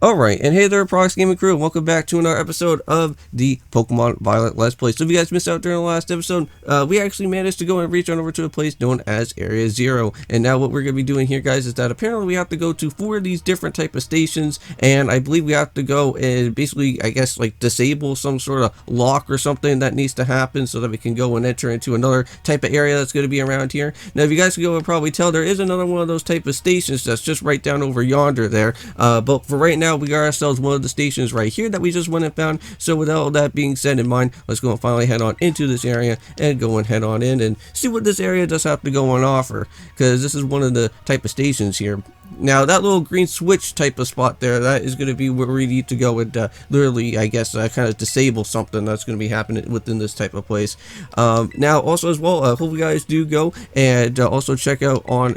Alright, and hey there, Prox Gaming Crew, and welcome back to another episode of the Pokemon Violet Let's Play. So if you guys missed out during the last episode, we actually managed to go and reach on over to a place known as Area 0. And now what we're going to be doing here, guys, is that apparently we have to go to 4 of these different type of stations, and I believe we have to go and basically, I guess, like, disable some sort of lock or something that needs to happen so that we can go and enter into another type of area that's going to be around here. Now, if you guys can go and probably tell, there is another one of those type of stations that's just right down over yonder there, but for right now, we got ourselves one of the stations right here that we just went and found. So with all that being said in mind, let's go and finally head on into this area and go and head on in and see what this area does have to go on offer, because this is one of the type of stations here. Now that little green switch type of spot there, that is going to be where we need to go and literally, I guess, kind of disable something that's going to be happening within this type of place. Now also as well, hope you guys do go and also check out on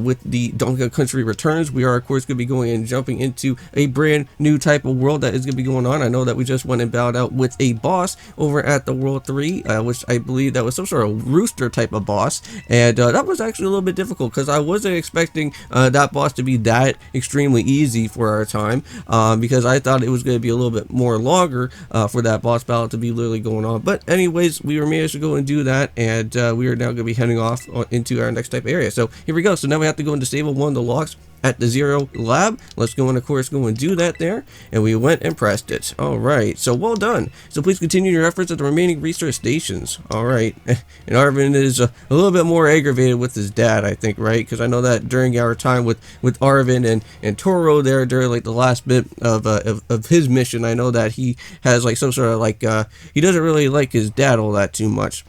with the Donkey Kong Country Returns. We are of course going to be going and jumping into a brand new type of world that is going to be going on. I know that we just went and bowed out with a boss over at the World 3, which I believe that was some sort of rooster type of boss, and that was actually a little bit difficult because I wasn't expecting that boss to be that extremely easy for our time, because I thought it was going to be a little bit more longer for that boss battle to be literally going on. But anyways, we were managed to go and do that, and we are now going to be heading off into our next type of area. So here we go. So now we have to go and disable one of the locks at the 0 lab. Let's go and of course go and do that there, and we went and pressed it. All right, so well done. So please continue your efforts at the remaining research stations. All right, and Arvin is a little bit more aggravated with his dad, I think, right? Because I know that during our time with Arvin and Toro there during like the last bit of his mission, I know that he has like some sort of like he doesn't really like his dad all that too much.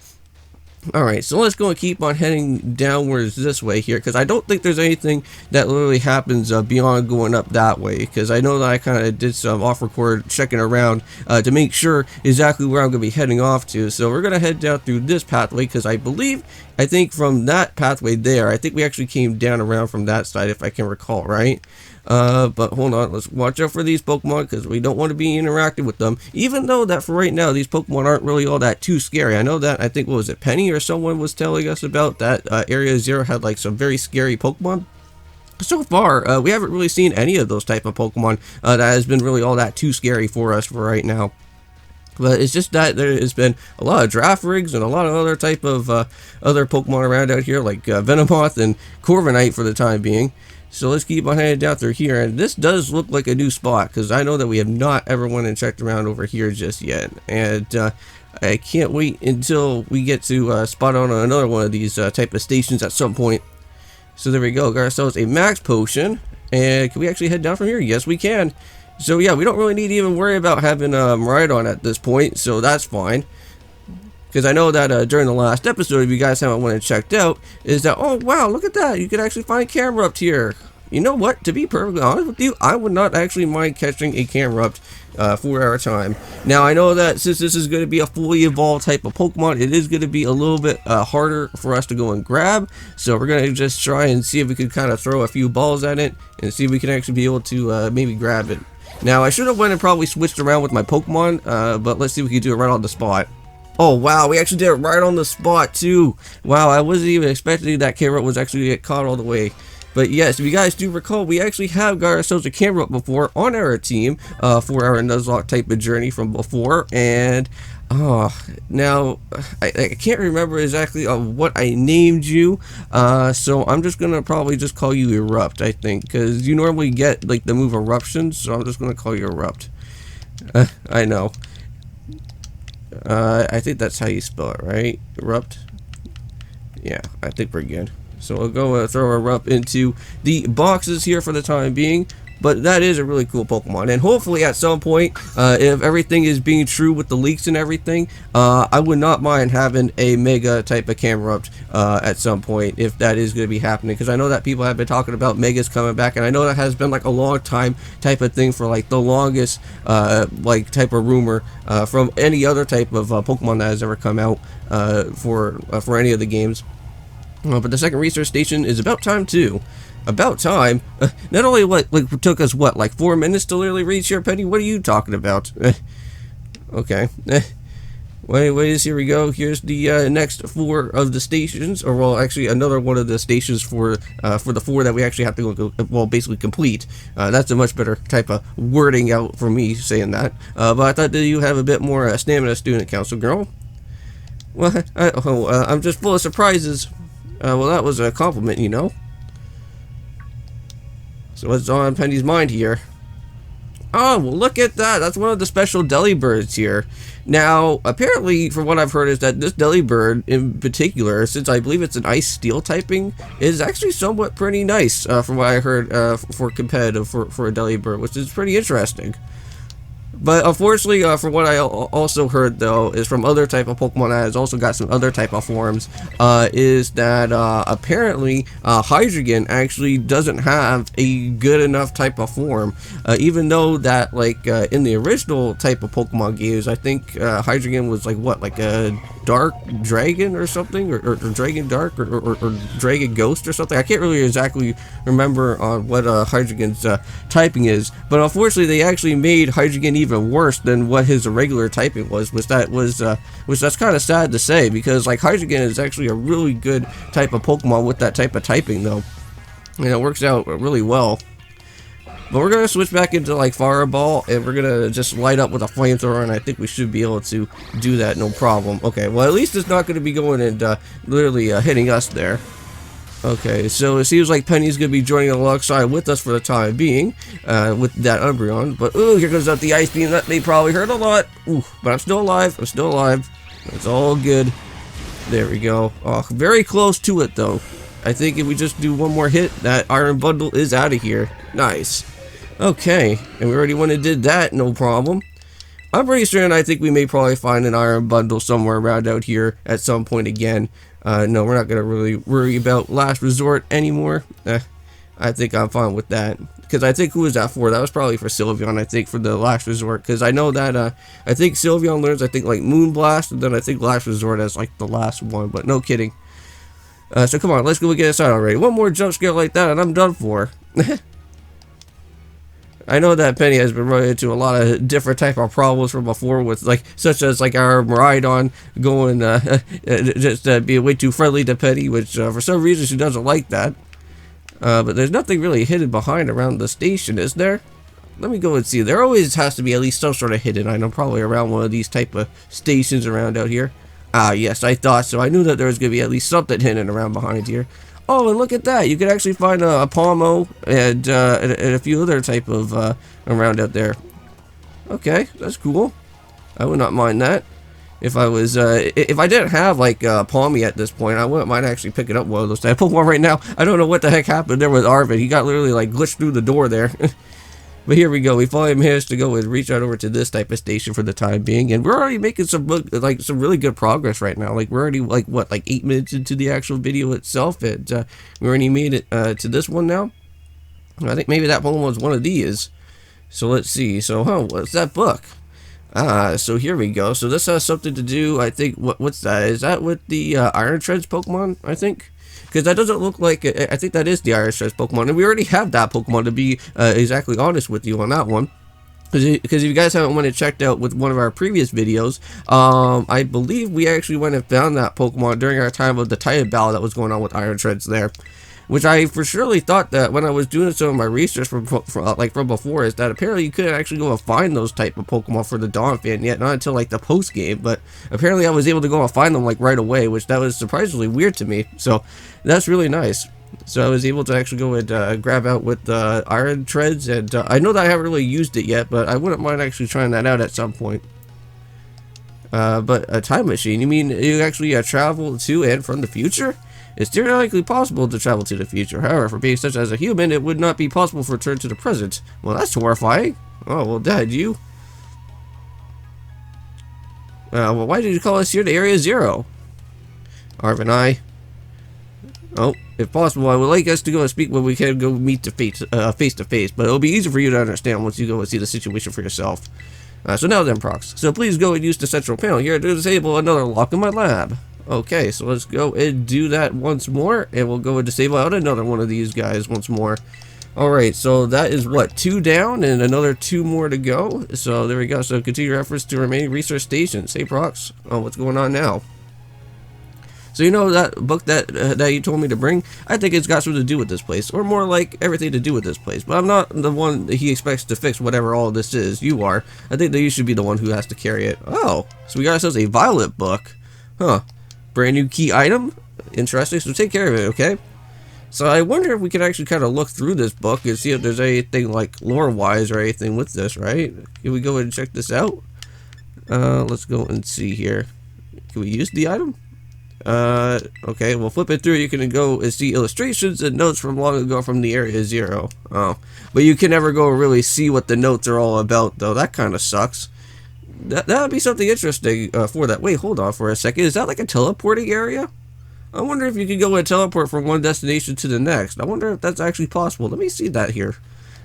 Alright, so let's go and keep on heading downwards this way here, because I don't think there's anything that literally happens beyond going up that way, because I know that I kind of did some off-record checking around to make sure exactly where I'm going to be heading off to. So we're going to head down through this pathway, because I think from that pathway there, I think we actually came down around from that side, if I can recall, right? But hold on, let's watch out for these Pokemon, because we don't want to be interacting with them, even though that for right now, these Pokemon aren't really all that too scary. I know that, I think, what was it, Penny or someone was telling us about that Area 0 had like some very scary Pokemon. So far, we haven't really seen any of those type of Pokemon that has been really all that too scary for us for right now. But it's just that there has been a lot of draft rigs and a lot of other type of other Pokemon around out here, like Venomoth and Corviknight for the time being. So let's keep on heading down through here, and this does look like a new spot, because I know that we have not ever went and checked around over here just yet, and I can't wait until we get to spot on another one of these type of stations at some point. So there we go, got ourselves a max potion, and can we actually head down from here? Yes, we can. So yeah, we don't really need to even worry about having Rhydon at this point, so that's fine. Because I know that during the last episode, if you guys haven't went and checked out, is that, oh wow, look at that, you could actually find Camerupt here. You know what, to be perfectly honest with you, I would not actually mind catching a Camerupt for our time. Now I know that since this is going to be a fully evolved type of Pokemon, it is going to be a little bit harder for us to go and grab. So we're going to just try and see if we could kind of throw a few balls at it and see if we can actually be able to maybe grab it. Now I should have went and probably switched around with my Pokemon, but let's see if we can do it right on the spot. Oh wow, we actually did it right on the spot too. Wow, I wasn't even expecting that Camerupt was actually get caught all the way. But yes, if you guys do recall, we actually have got ourselves a Camerupt before on our team for our Nuzlocke type of journey from before. And now I can't remember exactly what I named you, so I'm just gonna probably just call you Erupt, I think, because you normally get like the move Eruption, so I'm just gonna call you Erupt. I know. I think that's how you spell it, right? Erupt? Yeah, I think we're good. So we'll go throw Erupt into the boxes here for the time being. But that is a really cool Pokemon, and hopefully at some point, if everything is being true with the leaks and everything, I would not mind having a Mega type of Camerupt at some point, if that is going to be happening, because I know that people have been talking about Megas coming back, and I know that has been like a long time type of thing for like the longest like type of rumor from any other type of Pokemon that has ever come out for any of the games. But the second research station is about time too. About time? Not only like took us what, like 4 minutes to literally reach here, Penny? What are you talking about? Okay. Well, anyways, here we go. Here's the next 4 of the stations, or well, actually another one of the stations for the 4 that we actually have to go, well, basically complete. That's a much better type of wording out for me saying that. But I thought that you have a bit more stamina, student council girl. Well, I'm just full of surprises. Well, that was a compliment, you know. So what's on Penny's mind here? Oh, well, look at that. That's one of the special deli birds here. Now, apparently, from what I've heard, is that this deli bird in particular, since I believe it's an ice steel typing, is actually somewhat pretty nice, from what I heard, for competitive for a deli bird, which is pretty interesting. But unfortunately, from what I also heard, though, is from other type of Pokemon that has also got some other type of forms, is that apparently Hydreigon actually doesn't have a good enough type of form. Even though that, like, in the original type of Pokemon games, I think Hydreigon was like what, like a dark dragon or something, or dragon dark, or dragon ghost or something. I can't really exactly remember on what Hydreigon's typing is, but unfortunately they actually made Hydreigon even worse than what his regular typing was, which that's kind of sad to say, because like Hydreigon is actually a really good type of Pokemon with that type of typing, though, and it works out really well. But we're going to switch back into like Fireball, and we're going to just light up with a flamethrower, and I think we should be able to do that no problem. Okay, well, at least it's not going to be going and literally hitting us there. Okay, so it seems like Penny's going to be joining alongside with us for the time being, with that Umbreon. But, ooh, here goes out the Ice Beam. That may probably hurt a lot. Ooh, but I'm still alive. I'm still alive. It's all good. There we go. Oh, very close to it, though. I think if we just do one more hit, that Iron Bundle is out of here. Nice. Okay, and we already went and did that, no problem. I'm pretty certain I think we may probably find an Iron Bundle somewhere around out here at some point again. No, we're not going to really worry about Last Resort anymore. I think I'm fine with that. Because I think, who was that for? That was probably for Sylveon, I think, for the Last Resort. Because I know that, I think Sylveon learns, I think, like, Moonblast, and then I think Last Resort as, like, the last one. But no kidding. So come on, let's go get inside already. One more jump scare like that, and I'm done for. I know that Penny has been running into a lot of different type of problems from before, with like such as like our Miraidon going just being way too friendly to Penny, which for some reason she doesn't like that. But there's nothing really hidden behind around the station, is there? Let me go and see. There always has to be at least some sort of hidden item, probably around one of these type of stations around out here. Ah, yes, I thought so. I knew that there was going to be at least something hidden around behind here. Oh, and look at that. You can actually find a Palmo and a few other type of around out there. Okay, that's cool. I would not mind that. If I was, if I didn't have, like, Palmy at this point, I wouldn't mind actually picking up one of those type of Pokemon right now. I don't know what the heck happened there with Arvid. He got literally, like, glitched through the door there. But here we go. We finally managed to go and reach out over to this type of station for the time being, and we're already making some really good progress right now. Like, we're already like what, like 8 minutes into the actual video itself, and we already made it to this one now. I think maybe that one was one of these. So let's see. So, what's that book? So here we go. So this has something to do. I think what's that? Is that with the Iron Treads Pokemon? I think. Because that doesn't look like, I think that is the Iron Treads Pokemon, and we already have that Pokemon, to be exactly honest with you on that one. Because if you guys haven't went and checked out with one of our previous videos, I believe we actually went and found that Pokemon during our time of the Titan battle that was going on with Iron Treads there. Which I for surely thought that when I was doing some of my research from before, is that apparently you couldn't actually go and find those type of Pokemon for the Dawn fan yet, not until like the post game. But apparently I was able to go and find them like right away, which that was surprisingly weird to me. So that's really nice. So I was able to actually go and grab out with the Iron Treads, and I know that I haven't really used it yet, but I wouldn't mind actually trying that out at some point. But a time machine? You mean you actually travel to and from the future? It's theoretically possible to travel to the future. However, for being such as a human, it would not be possible to return to the present. Well, that's horrifying. Oh, well, Dad, you? Well, why did you call us here to Area Zero? Arv and I. Oh, if possible, I would like us to go and speak when we can go meet face to face, but it'll be easier for you to understand once you go and see the situation for yourself. So now then, Prox. So please go and use the central panel here to disable another lock in my lab. Okay, so let's go and do that once more, and we'll go and disable out another one of these guys once more. Alright, so that is what, 2 down and another 2 more to go. So there we go. So continue your efforts to remaining research stations. Hey Prox, oh, what's going on now? So you know that book that you told me to bring? I think it's got something to do with this place, or more like everything to do with this place. But I'm not the one that he expects to fix whatever all this is. You are. I think that you should be the one who has to carry it. Oh, so we got ourselves a violet book. Huh. Brand new key item? Interesting, so take care of it, okay? So I wonder if we could actually kind of look through this book and see if there's anything like lore-wise or anything with this, right? Can we go and check this out? Let's go and see here. Can we use the item? Okay, well, flip it through. You can go and see illustrations and notes from long ago from the Area Zero. Oh, but you can never go and really see what the notes are all about, though. That kind of sucks. That would be something interesting for that. Wait, hold on for a second. Is that like a teleporting area? I wonder if you could go and teleport from one destination to the next. I wonder if that's actually possible. Let me see that here.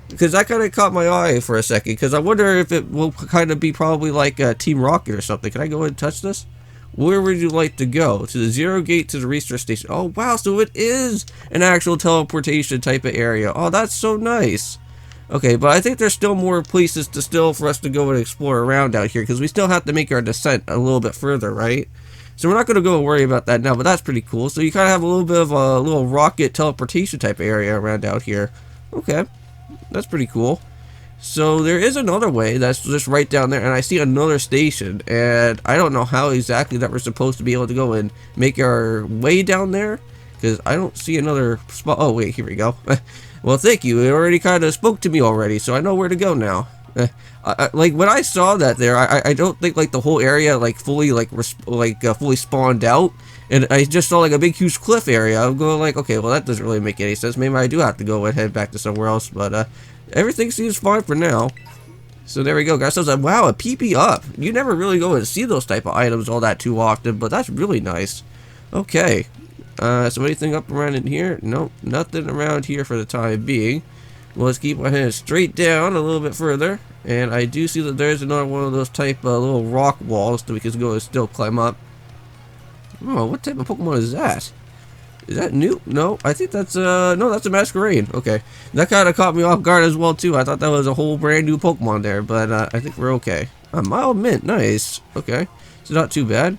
Because that kind of caught my eye for a second. Because I wonder if it will kind of be probably like Team Rocket or something. Can I go and touch this? Where would you like to go? To the Zero Gate, to the research station. Oh, wow. So it is an actual teleportation type of area. Oh, that's so nice. Okay, but I think there's still more places for us to go and explore around out here. Because we still have to make our descent a little bit further, right? So we're not going to go and worry about that now, but that's pretty cool. So you kind of have a little bit of a little rocket teleportation type of area around out here. Okay, that's pretty cool. So there is another way that's just right down there, and I see another station, and I don't know how exactly that we're supposed to be able to go and make our way down there, because I don't see another spot. Oh wait, here we go. Well, thank you. It already kind of spoke to me already, so I know where to go now. Like when I saw that there, I don't think like the whole area like fully fully spawned out, and I just saw like a big huge cliff area. I'm going like, okay, well that doesn't really make any sense. Maybe I do have to go and head back to somewhere else, but everything seems fine for now. So there we go, guys. So I was like, wow, a PP up. You never really go and see those type of items all that too often, but that's really nice. Okay, so anything up around in here? Nope, nothing around here for the time being. Well, let's keep my head straight down a little bit further, and I do see that there's another one of those type little rock walls that we can go and still climb up. Oh, what type of Pokemon is that? Is that new? No, I think that's no, that's a Masquerain. Okay, that kind of caught me off guard as well too. I thought that was a whole brand new Pokemon there, but I think we're okay. A mild mint, nice. Okay, so not too bad.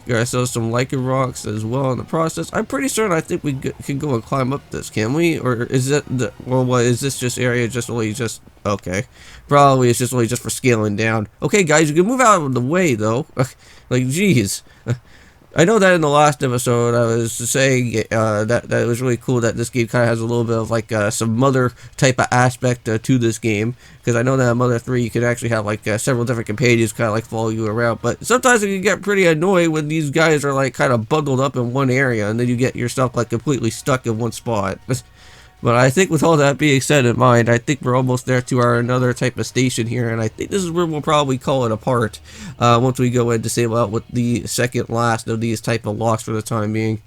Got ourselves some Lichen rocks as well in the process. I'm pretty certain I think we can go and climb up this, can we? Or is that the, well, what is this just area okay. Probably it's just only just for scaling down. Okay guys, you can move out of the way though. Like geez. I know that in the last episode I was saying that it was really cool that this game kind of has a little bit of like some Mother type of aspect to this game, because I know that in Mother 3 you can actually have like several different companions kind of like follow you around, but sometimes it can get pretty annoying when these guys are like kind of bundled up in one area and then you get yourself like completely stuck in one spot. But I think with all that being said in mind, I think we're almost there to our another type of station here, and I think this is where we'll probably call it a part once we go and disable out with the second last of these type of locks for the time being.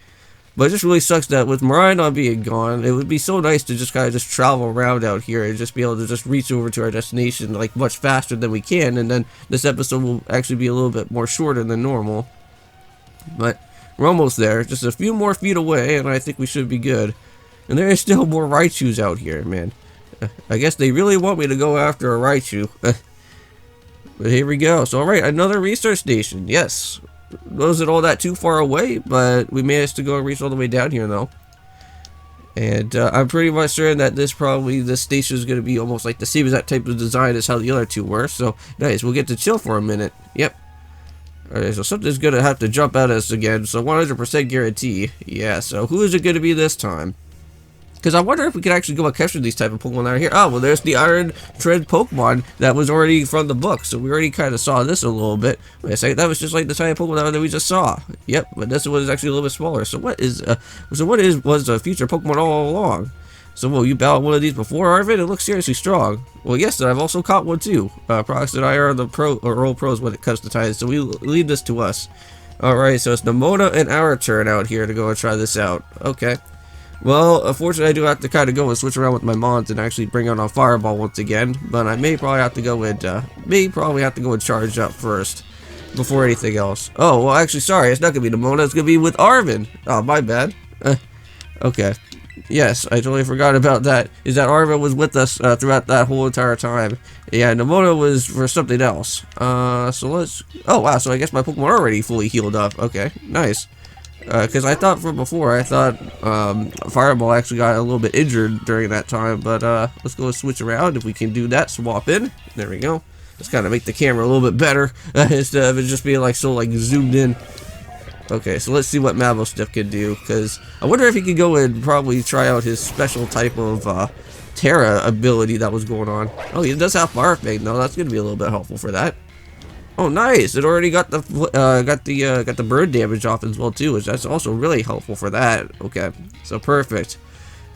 But it just really sucks that with Miraidon being gone, it would be so nice to just kind of just travel around out here and just be able to just reach over to our destination like much faster than we can, and then this episode will actually be a little bit more shorter than normal. But we're almost there, just a few more feet away, and I think we should be good. And there is still more Raichus out here, man. I guess they really want me to go after a Raichu. But here we go. So, alright, another research station. Yes. Wasn't all that too far away, but we managed to go and reach all the way down here, though. And I'm pretty much certain that this station is going to be almost like the same exact type of design as how the other two were. So, nice. We'll get to chill for a minute. Yep. Alright, so something's going to have to jump at us again. So, 100% guarantee. Yeah, so who is it going to be this time? Because I wonder if we could actually go and capture these type of Pokemon out here. Oh, well, there's the Iron Tread Pokemon that was already from the book. So we already kind of saw this a little bit. Wait a second, that was just like the tiny Pokemon that we just saw. Yep, but this one is actually a little bit smaller. So was a future Pokemon all along? So, well, you battled one of these before, Arvin? It looks seriously strong. Well, yes, I've also caught one too. Prox and I are the role pros when it comes to ties, so we leave this to us. Alright, so it's Nemona and our turn out here to go and try this out. Okay. Well, unfortunately, I do have to kind of go and switch around with my mons and actually bring out a Fireball once again. But I may probably have to go and charge up first before anything else. Oh, well, actually, sorry, it's not gonna be Nemona. It's gonna be with Arvin. Oh, my bad. Okay. Yes, I totally forgot about that. Is that Arva was with us throughout that whole entire time. Yeah, Nemona was for something else. So let's... Oh, wow, so I guess my Pokemon are already fully healed up. Okay, nice. Because I thought from before, I thought Fireball actually got a little bit injured during that time. But let's go switch around if we can do that. Swap in. There we go. Let's kind of make the camera a little bit better instead of it just being like so like zoomed in. Okay, so let's see what Mabosstiff can do, because I wonder if he could go and probably try out his special type of Terra ability that was going on. Oh, he does have Fire Fang, though. That's going to be a little bit helpful for that. Oh, nice! It already got the bird damage off as well too, which that's also really helpful for that. Okay, so perfect.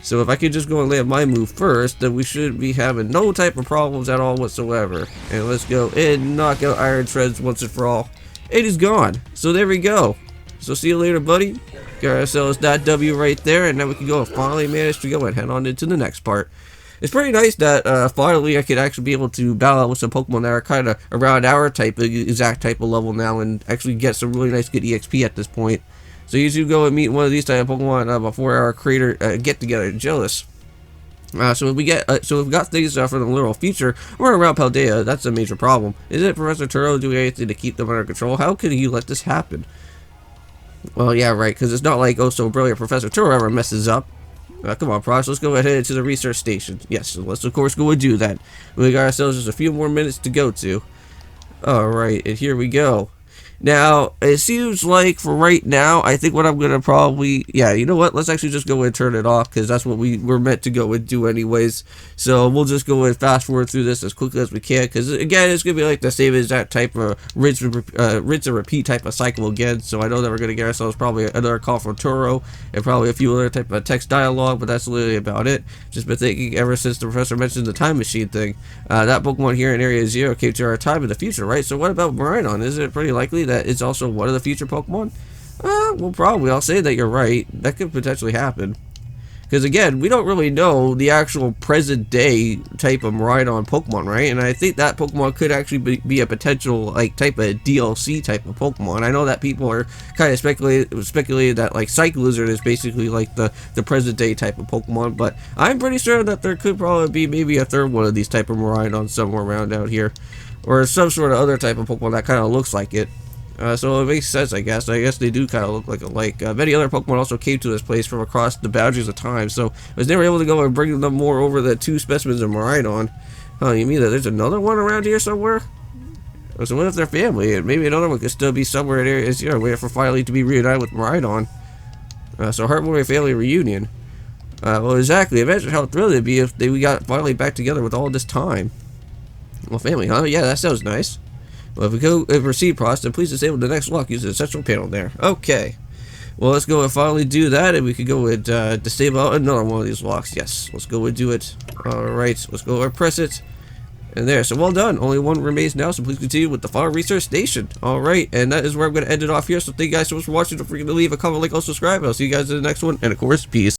So if I could just go and land my move first, then we should be having no type of problems at all whatsoever. And let's go and knock out Iron Treads once and for all. It is gone. So there we go. So see you later, buddy. Got ourselves that W right there, and now we can go and finally manage to go and head on into the next part. It's pretty nice that finally I could actually be able to battle out with some Pokemon that are kind of around our exact type of level now, and actually get some really nice good EXP at this point. So you should go and meet one of these type of Pokemon before our creator get together, Jealous. So we've got things from the literal future running around Paldea. That's a major problem. Isn't Professor Turo doing anything to keep them under control? How could you let this happen? Well, yeah, right, because it's not like, oh, so brilliant Professor Turo ever messes up. Come on, Prox, let's go ahead to the research station. Yes, so let's, of course, go and do that. We got ourselves just a few more minutes to go to. Alright, and here we go. Now, it seems like for right now, I think what I'm going to probably... Yeah, you know what? Let's actually just go and turn it off, because that's what we were meant to go and do anyways. So we'll just go and fast forward through this as quickly as we can, because again, it's going to be like the same as that type of rinse and repeat type of cycle again. So I know that we're going to get ourselves probably another call from Turo, and probably a few other type of text dialogue, but that's literally about it. Just been thinking ever since the professor mentioned the time machine thing. That Pokemon here in Area 0 came to our time in the future, right? So what about Miraidon? Is it pretty likely that it's also one of the future Pokemon? Well, probably. I'll say that you're right. That could potentially happen. Because again, we don't really know the actual present day type of Miraidon Pokemon, right? And I think that Pokemon could actually be a potential like type of DLC type of Pokemon. I know that people are kind of speculating that like Psycho Lizard is basically like the present day type of Pokemon, but I'm pretty sure that there could probably be maybe a third one of these type of Miraidon somewhere around out here, or some sort of other type of Pokemon that kind of looks like it. So it makes sense, I guess. I guess they do kind of look like many other Pokemon also came to this place from across the boundaries of time. So I was never able to go and bring them more over the 2 specimens of Miraidon. Oh, you mean that there's another one around here somewhere? So what if they're family? And maybe another one could still be somewhere in Area 0 waiting for finally to be reunited with Miraidon. So heartwarming family reunion. Well, exactly. Imagine how thrilled it'd be if we got finally back together with all this time. Well, family, huh? Yeah, that sounds nice. Well, if we go and proceed, Prox, then please disable the next lock using the central panel there. Okay. Well, let's go and finally do that, and we can go and disable another one of these locks. Yes, let's go and do it. Alright, let's go and press it. And there, so well done. Only one remains now, so please continue with the final research station. Alright, and that is where I'm going to end it off here. So thank you guys so much for watching. Don't forget to leave a comment, like, or subscribe. I'll see you guys in the next one, and of course, peace.